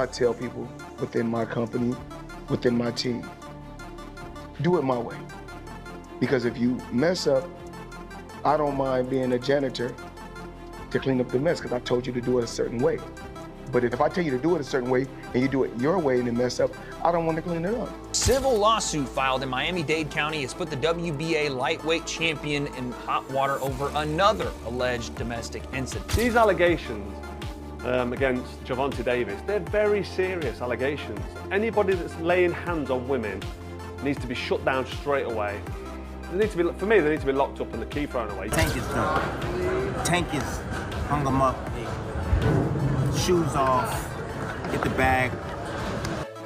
I tell people within my company, within my team, do it my way. Because if you mess up, I don't mind being a janitor to clean up the mess, because I told you to do it a certain way. But if I tell you to do it a certain way and you do it your way and then mess up, I don't want to clean it up. Civil lawsuit filed in Miami-Dade County has put the WBA lightweight champion in hot water over another alleged domestic incident. These allegations against Gervonta Davis, they're very serious allegations. Anybody that's laying hands on women needs to be shut down straight away. They need to be, for me, they need to be locked up and the key thrown away. Tank is done. Tank is hung him up. Shoes off, get the bag.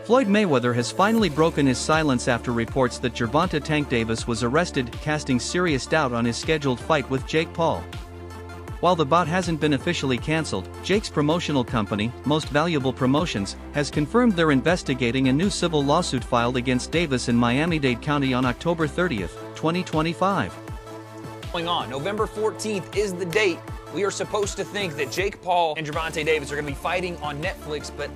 Floyd Mayweather has finally broken his silence after reports that Gervonta Tank Davis was arrested, casting serious doubt on his scheduled fight with Jake Paul. While the bout hasn't been officially cancelled, Jake's promotional company, Most Valuable Promotions, has confirmed they're investigating a new civil lawsuit filed against Davis in Miami-Dade County on October 30th, 2025. Going on, November 14th is the date. We are supposed to think that Jake Paul and Gervonta Davis are going to be fighting on Netflix, but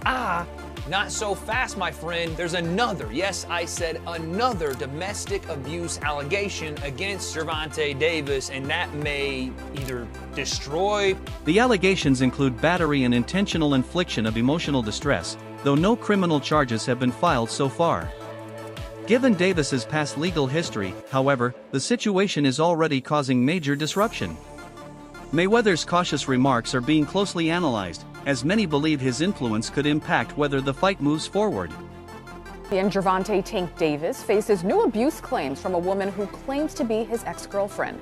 not so fast, my friend. There's another, yes, I said another domestic abuse allegation against Gervonta Davis, and that may either destroy. The allegations include battery and intentional infliction of emotional distress, though no criminal charges have been filed so far. Given Davis's past legal history, however, the situation is already causing major disruption. Mayweather's cautious remarks are being closely analyzed, as many believe his influence could impact whether the fight moves forward. And Gervonta Tank Davis faces new abuse claims from a woman who claims to be his ex-girlfriend.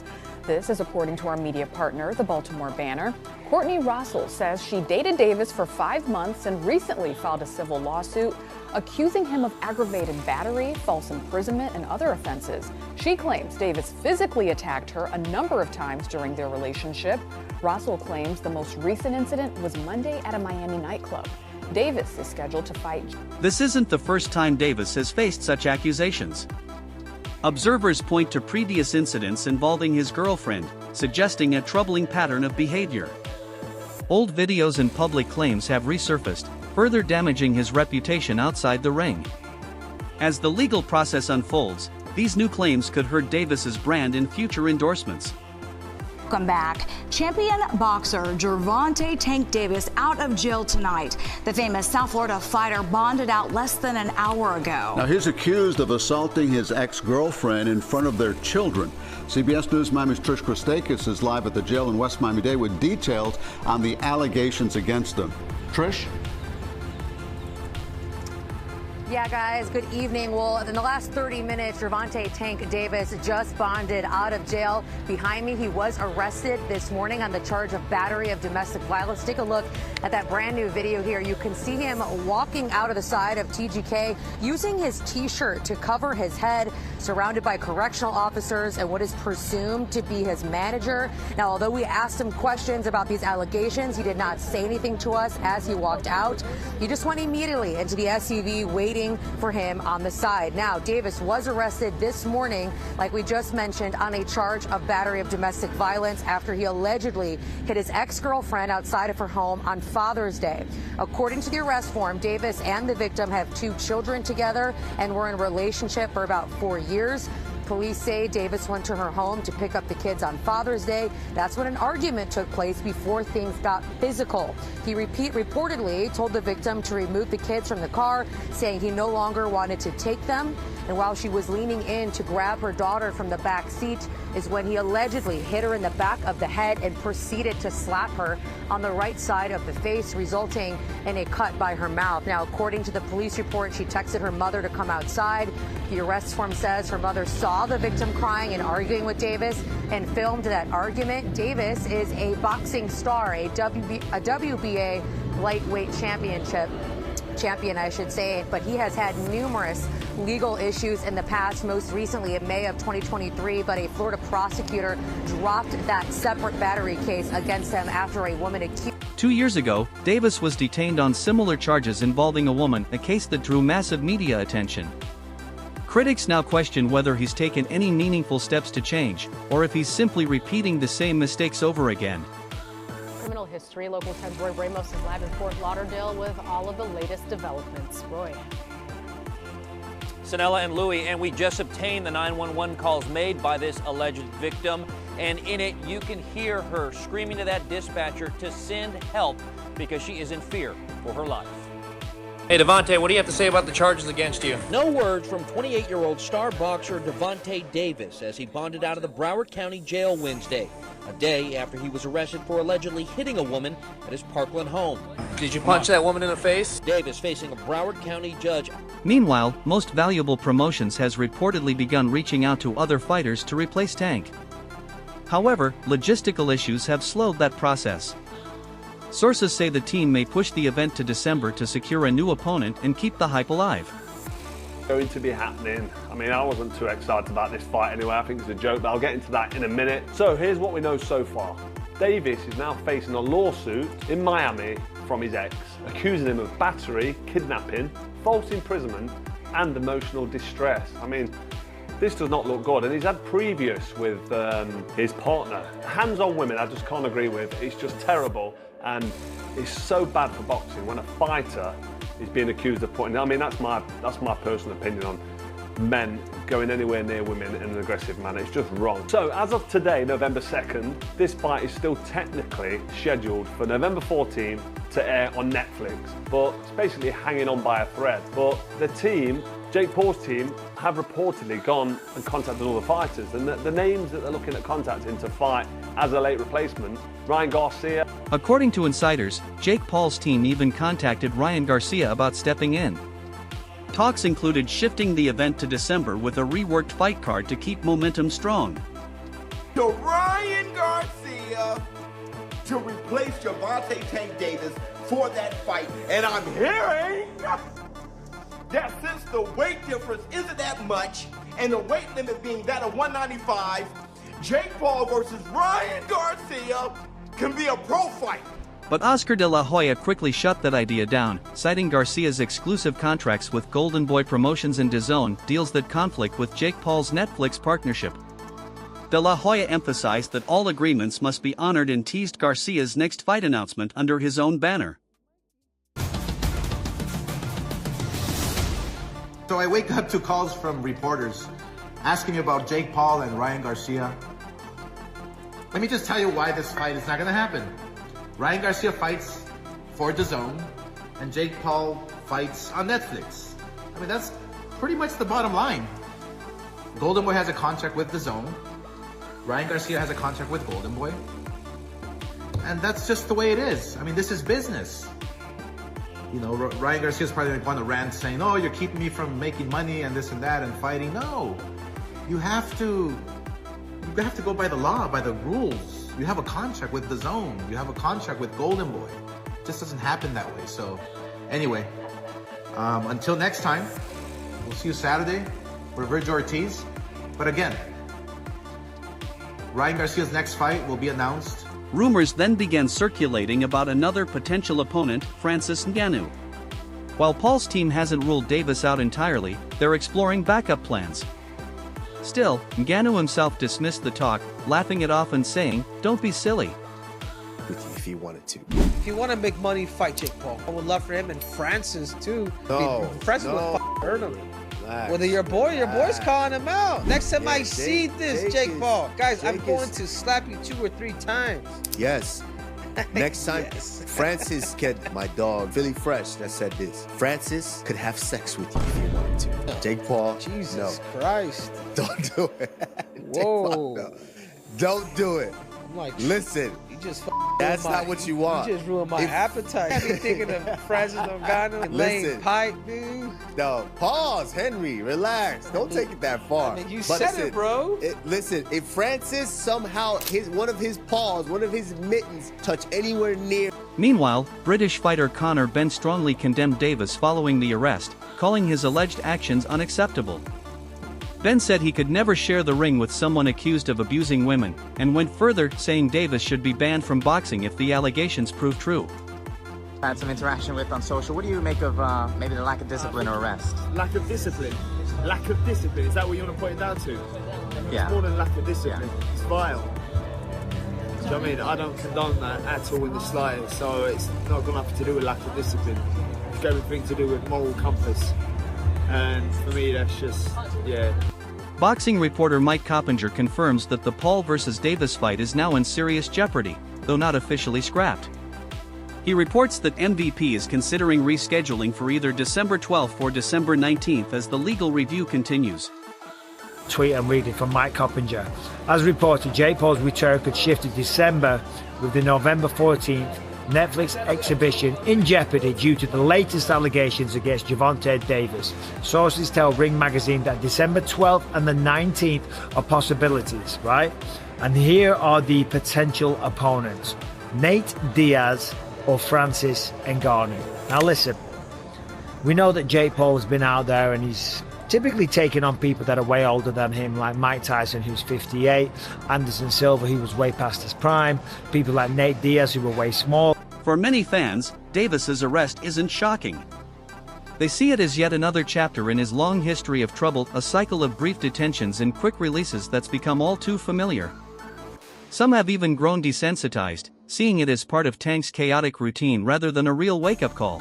This is according to our media partner, the Baltimore Banner. Courtney Russell says she dated Davis for 5 months and recently filed a civil lawsuit accusing him of aggravated battery, false imprisonment, and other offenses. She claims Davis physically attacked her a number of times during their relationship. Russell claims the most recent incident was Monday at a Miami nightclub. Davis is scheduled to fight. This isn't the first time Davis has faced such accusations. Observers point to previous incidents involving his girlfriend, suggesting a troubling pattern of behavior. Old videos and public claims have resurfaced, further damaging his reputation outside the ring. As the legal process unfolds, these new claims could hurt Davis's brand in future endorsements. Welcome back. Champion boxer Gervonta Tank Davis out of jail tonight. The famous South Florida fighter bonded out less than an hour ago. Now he's accused of assaulting his ex-girlfriend in front of their children. CBS News Miami's Trish Christakis is live at the jail in West Miami-Dade with details on the allegations against him. Trish? Yeah, guys, good evening. Well, in the last 30 minutes, Gervonta Tank Davis just bonded out of jail. Behind me, he was arrested this morning on the charge of battery of domestic violence. Take a look at that brand new video here. You can see him walking out of the side of TGK using his T-shirt to cover his head, surrounded by correctional officers and what is presumed to be his manager. Now, although we asked him questions about these allegations, he did not say anything to us as he walked out. He just went immediately into the SUV, waiting for him on the side. Now, Davis was arrested this morning, like we just mentioned, on a charge of battery of domestic violence after he allegedly hit his ex-girlfriend outside of her home on Father's Day. According to the arrest form, Davis and the victim have 2 children together and were in a relationship for about 4 years. Police say Davis went to her home to pick up the kids on Father's Day. That's when an argument took place before things got physical. He reportedly told the victim to remove the kids from the car, saying he no longer wanted to take them. And while she was leaning in to grab her daughter from the back seat is when he allegedly hit her in the back of the head and proceeded to slap her on the right side of the face, resulting in a cut by her mouth. Now, according to the police report, she texted her mother to come outside. The arrest form says her mother saw the victim crying and arguing with Davis and filmed that argument. Davis is a boxing star, a WBA lightweight champion, I should say, but he has had numerous legal issues in the past, most recently in May of 2023, but a Florida prosecutor dropped that separate battery case against him after a woman accused. 2 years ago, Davis was detained on similar charges involving a woman, a case that drew massive media attention. Critics now question whether he's taken any meaningful steps to change, or if he's simply repeating the same mistakes over again. Criminal history. Local 10's Roy Ramos is live in Fort Lauderdale with all of the latest developments. Roy. Sanella and Louie, and we just obtained the 911 calls made by this alleged victim, and in it you can hear her screaming to that dispatcher to send help because she is in fear for her life. Hey, Devontae, what do you have to say about the charges against you? No words from 28-year-old star boxer Devontae Davis as he bonded out of the Broward County Jail Wednesday, a day after he was arrested for allegedly hitting a woman at his Parkland home. Did you punch that woman in the face? Davis facing a Broward County judge. Meanwhile, Most Valuable Promotions has reportedly begun reaching out to other fighters to replace Tank. However, logistical issues have slowed that process. Sources say the team may push the event to December to secure a new opponent and keep the hype alive. Going to be happening. I mean, I wasn't too excited about this fight anyway. I think it's a joke, but I'll get into that in a minute. So here's what we know so far. Davis is now facing a lawsuit in Miami from his ex, accusing him of battery, kidnapping, false imprisonment, and emotional distress. I mean, this does not look good, and he's had previous with his partner. Hands on women, I just can't agree with. It's just terrible, and it's so bad for boxing when a fighter is being accused of putting. I mean, that's my personal opinion on men going anywhere near women in an aggressive manner. It's just wrong. So as of today, November 2nd, this fight is still technically scheduled for November 14th to air on Netflix, but it's basically hanging on by a thread. But the team, Jake Paul's team, have reportedly gone and contacted all the fighters, and the names that they're looking at contacting to fight as a late replacement: Ryan Garcia. According to insiders, Jake Paul's team even contacted Ryan Garcia about stepping in. Talks included shifting the event to December with a reworked fight card to keep momentum strong. To Ryan Garcia to replace Gervonta Tank Davis for that fight. And I'm hearing that since the weight difference isn't that much, and the weight limit being that of 195, Jake Paul versus Ryan Garcia can be a pro fight. But Oscar de la Hoya quickly shut that idea down, citing Garcia's exclusive contracts with Golden Boy Promotions and DAZN, deals that conflict with Jake Paul's Netflix partnership. De la Hoya emphasized that all agreements must be honored and teased Garcia's next fight announcement under his own banner. So I wake up to calls from reporters asking me about Jake Paul and Ryan Garcia. Let me just tell you why this fight is not going to happen. Ryan Garcia fights for DAZN, and Jake Paul fights on Netflix. I mean, that's pretty much the bottom line. Golden Boy has a contract with DAZN. Ryan Garcia has a contract with Golden Boy. And that's just the way it is. I mean, this is business. You know, Ryan Garcia's probably going to go on a rant saying, oh, you're keeping me from making money and this and that and fighting. No, you have to go by the law, by the rules. You have a contract with DAZN. You have a contract with Golden Boy. It just doesn't happen that way. So anyway, until next time, we'll see you Saturday with Virgil Ortiz. But again, Ryan Garcia's next fight will be announced. Rumors then began circulating about another potential opponent, Francis Ngannou. While Paul's team hasn't ruled Davis out entirely, they're exploring backup plans. Still, Ngannou himself dismissed the talk, laughing it off and saying, "Don't be silly." If he wanted to. If you want to make money, fight Jake Paul. I would love for him and Francis too. Francis would hurt him. Relax. Whether your boy's calling him out. Next time I see this, Jake Paul, guys, I'm going to slap you 2 or 3 times. Yes. Next time, Francis could, my dog, Philly Fresh, that said this. Francis could have sex with you if he wanted to. Jake Paul, Jesus Christ. Don't do it. Whoa. Paul, no. Don't do it. I'm like, listen. You just that's not what you want. You just ruined my appetite. I be thinking of Francis Ngannou and laying pipe, dude. No, pause, Henry, relax. Don't take it that far. I mean, you said it, bro. Listen, if Francis somehow, one of his paws, one of his mittens touch anywhere near. Meanwhile, British fighter Conor Benn strongly condemned Davis following the arrest, calling his alleged actions unacceptable. Ben said he could never share the ring with someone accused of abusing women, and went further, saying Davis should be banned from boxing if the allegations prove true. I had some interaction with on social. What do you make of maybe the lack of discipline or arrest? Lack of discipline? Lack of discipline, is that what you want to point it down to? Yeah. It's more than lack of discipline, it's vile. you know what I mean? I don't condone that at all in the slightest, so it's not got nothing to do with lack of discipline. It's got everything to do with moral compass. And for me, that's just, yeah. Boxing reporter Mike Coppinger confirms that the Paul vs. Davis fight is now in serious jeopardy, though not officially scrapped. He reports that MVP is considering rescheduling for either December 12th or December 19th as the legal review continues. Tweet I'm reading from Mike Coppinger. As reported, Jake Paul's return could shift to December, with the November 14th Netflix exhibition in jeopardy due to the latest allegations against Gervonta Davis. Sources tell Ring Magazine that December 12th and the 19th are possibilities, right? And here are the potential opponents: Nate Diaz or Francis Ngannou. Now listen, we know that Jake Paul has been out there and he's typically taking on people that are way older than him, like Mike Tyson, who's 58, Anderson Silva, who was way past his prime, people like Nate Diaz, who were way small. For many fans, Davis's arrest isn't shocking. They see it as yet another chapter in his long history of trouble, a cycle of brief detentions and quick releases that's become all too familiar. Some have even grown desensitized, seeing it as part of Tank's chaotic routine rather than a real wake-up call.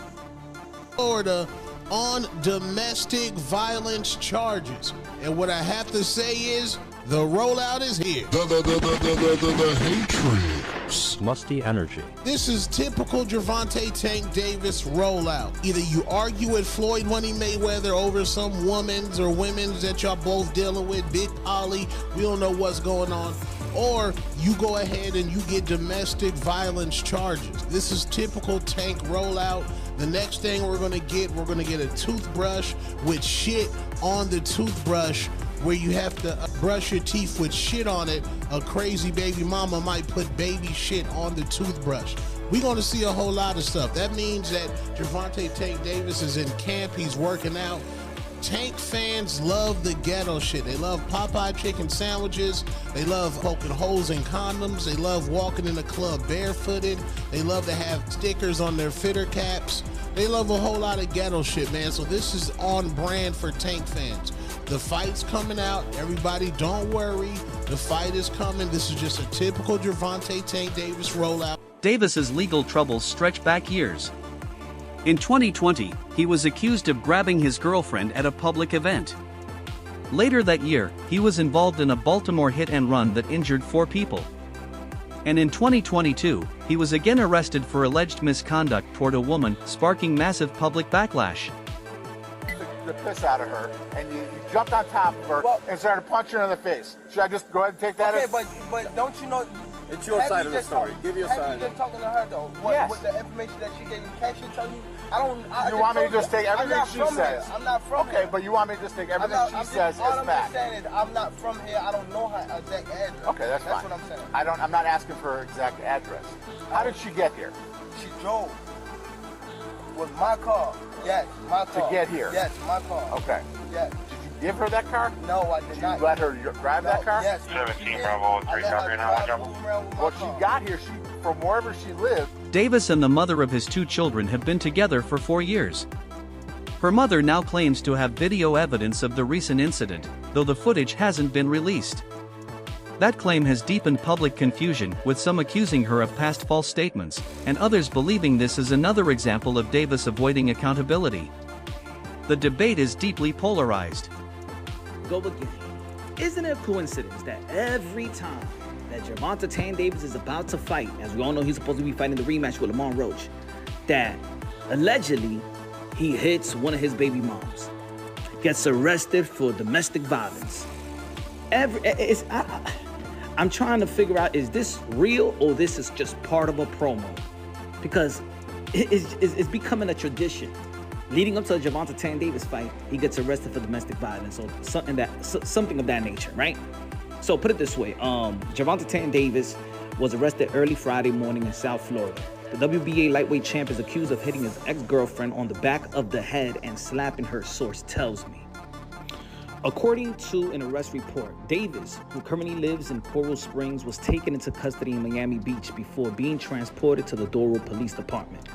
Florida on domestic violence charges. And what I have to say is, the rollout is here. The hatred. Musty energy. This is typical Gervonta Tank Davis rollout. Either you argue with Floyd Money Mayweather over some women's or women's that y'all both dealing with, Big Polly, we don't know what's going on, or you go ahead and you get domestic violence charges. This is typical Tank rollout. The next thing we're gonna get a toothbrush with shit on the toothbrush, where you have to brush your teeth with shit on it. A crazy baby mama might put baby shit on the toothbrush. We're gonna see a whole lot of stuff. That means that Gervonta Tank Davis is in camp, he's working out. Tank fans love the ghetto shit. They love Popeye chicken sandwiches. They love poking holes in condoms. They love walking in the club barefooted. They love to have stickers on their fitter caps. They love a whole lot of ghetto shit, man. So this is on brand for Tank fans. The fight's coming out. Everybody don't worry. The fight is coming. This is just a typical Gervonta Tank Davis rollout. Davis's legal troubles stretch back years. In 2020, he was accused of grabbing his girlfriend at a public event. Later that year, he was involved in a Baltimore hit-and-run that injured 4 people. And in 2022, he was again arrested for alleged misconduct toward a woman, sparking massive public backlash. The piss out of her, and you jumped on top of her and started punching her in the face. Should I just go ahead and take that as... Okay, but don't you know... It's your side of the story. Give your side. Have you just talking to her, though? Yes. With the information that she gave you, can't she tell you? You want me to just take everything she says? I'm not from here. Okay, but you want me to just take everything she says as fact? I'm saying is I'm not from here. I don't know her exact address. Okay, that's fine. That's what I'm saying. I'm not asking for her exact address. How did she get here? She drove with my car. Yes, my car. To get here? Yes, my car. Okay. Yes. Did you give her that car? No, I did not. Did you let her drive that car? Yes. 17 Bravo 3 copy now. Well, she got here. From wherever she lived. Davis and the mother of his 2 children have been together for 4 years. Her mother now claims to have video evidence of the recent incident, though the footage hasn't been released. That claim has deepened public confusion, with some accusing her of past false statements, and others believing this is another example of Davis avoiding accountability. The debate is deeply polarized. Go again. Isn't it a coincidence that every time that Gervonta Tank Davis is about to fight, as we all know he's supposed to be fighting the rematch with Lamont Roach, that allegedly he hits one of his baby moms, gets arrested for domestic violence? I'm trying to figure out, is this real or this is just part of a promo? Because it's becoming a tradition. Leading up to the Gervonta Tank Davis fight, he gets arrested for domestic violence or something of that nature, right? So put it this way, Gervonta Tank Davis was arrested early Friday morning in South Florida. The WBA lightweight champ is accused of hitting his ex-girlfriend on the back of the head and slapping her, source tells me. According to an arrest report, Davis, who currently lives in Coral Springs, was taken into custody in Miami Beach before being transported to the Doral Police Department.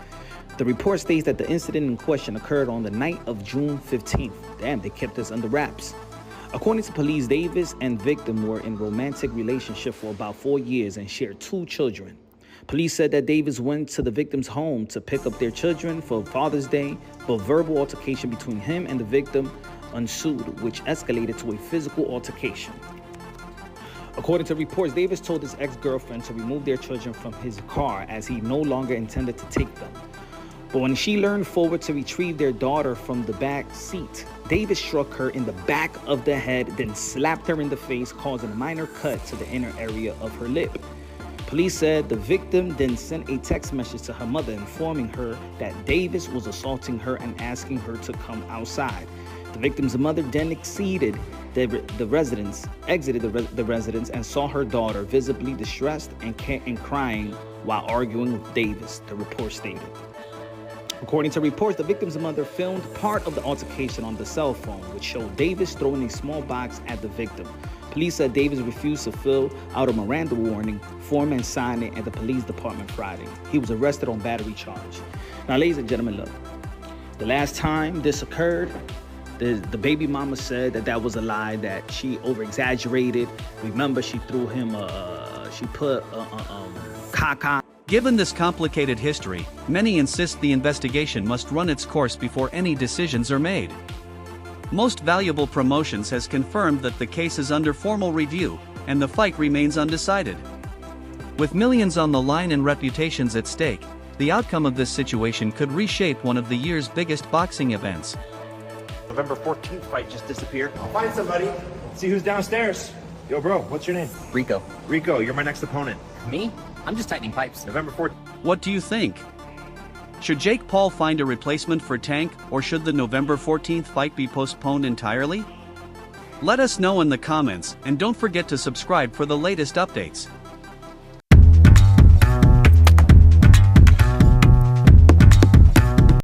The report states that the incident in question occurred on the night of June 15th. Damn, they kept this under wraps. According to police, Davis and victim were in romantic relationship for about 4 years and shared 2 children. Police said that Davis went to the victim's home to pick up their children for Father's Day, but verbal altercation between him and the victim ensued, which escalated to a physical altercation. According to reports, Davis told his ex-girlfriend to remove their children from his car as he no longer intended to take them. But when she leaned forward to retrieve their daughter from the back seat, Davis struck her in the back of the head, then slapped her in the face, causing a minor cut to the inner area of her lip. Police said the victim then sent a text message to her mother informing her that Davis was assaulting her and asking her to come outside. The victim's mother then exited the residence and saw her daughter visibly distressed and crying while arguing with Davis, the report stated. According to reports, the victim's mother filmed part of the altercation on the cell phone, which showed Davis throwing a small box at the victim. Police said Davis refused to fill out a Miranda warning form and sign it at the police department Friday. He was arrested on battery charge. Now, ladies and gentlemen, look, the last time this occurred, the baby mama said that was a lie, that she over-exaggerated. Remember, she threw him she put caca. Given this complicated history, many insist the investigation must run its course before any decisions are made. Most Valuable Promotions has confirmed that the case is under formal review, and the fight remains undecided. With millions on the line and reputations at stake, the outcome of this situation could reshape one of the year's biggest boxing events. November 14th fight just disappeared. I'll find somebody. See who's downstairs. Yo, bro, what's your name? Rico. Rico, you're my next opponent. Me? I'm just tightening pipes. November 14th. What do you think? Should Jake Paul find a replacement for Tank, or should the November 14th fight be postponed entirely? Let us know in the comments, and don't forget to subscribe for the latest updates.